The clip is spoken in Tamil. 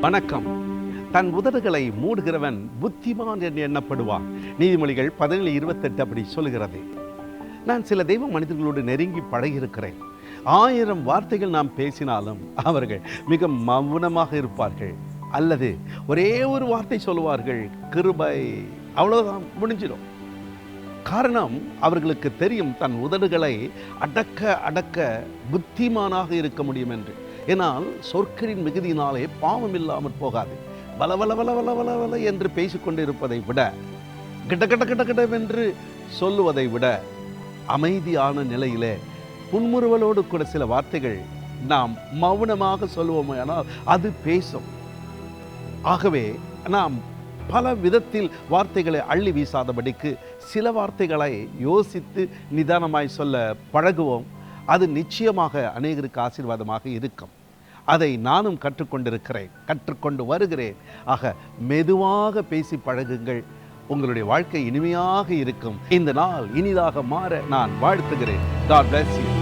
வணக்கம். தன் உதடுகளை மூடுகிறவன் புத்திமான் என்று எண்ணப்படுவான். நீதிமொழிகள் 17:28 அப்படி சொல்கிறது. நான் சில தெய்வ மனிதர்களோடு நெருங்கி பழகியிருக்கிறேன். 1000 வார்த்தைகள் நாம் பேசினாலும் அவர்கள் மிக மௌனமாக இருப்பார்கள். அல்லது ஒரே ஒரு வார்த்தை சொல்லுவார்கள், கிருபை. அவ்வளவுதான், முடிஞ்சிடும். காரணம், அவர்களுக்கு தெரியும் தன் உதடுகளை அடக்க அடக்க புத்திமானாக இருக்க முடியும் என்று. ஏனால் சொற்களின் மிகுதியினாலே பாவம் இல்லாமல் போகாது. வளவள வளவள வளவள என்று பேசிக்கொண்டு இருப்பதை விட, கிட்ட கிட்ட கிட்ட கிட்டவென்று சொல்லுவதை விட, அமைதியான நிலையிலே புன்முறுவலோடு கூட சில வார்த்தைகள் நாம் மௌனமாக சொல்லுவோமே, ஆனால் அது பேசும். ஆகவே நாம் பல விதத்தில் வார்த்தைகளை அள்ளி வீசாதபடிக்கு சில வார்த்தைகளை யோசித்து நிதானமாய் சொல்ல பழகுவோம். அது நிச்சயமாக அநேகருக்கு ஆசீர்வாதமாக இருக்கும். அதை நானும் கற்றுக்கொண்டு வருகிறேன். ஆக மெதுவாக பேசி பழகுங்கள். உங்களுடைய வாழ்க்கை இனிமையாக இருக்கும். இந்த நாள் இனிதாக மாற நான் வாழ்த்துகிறேன். God bless you.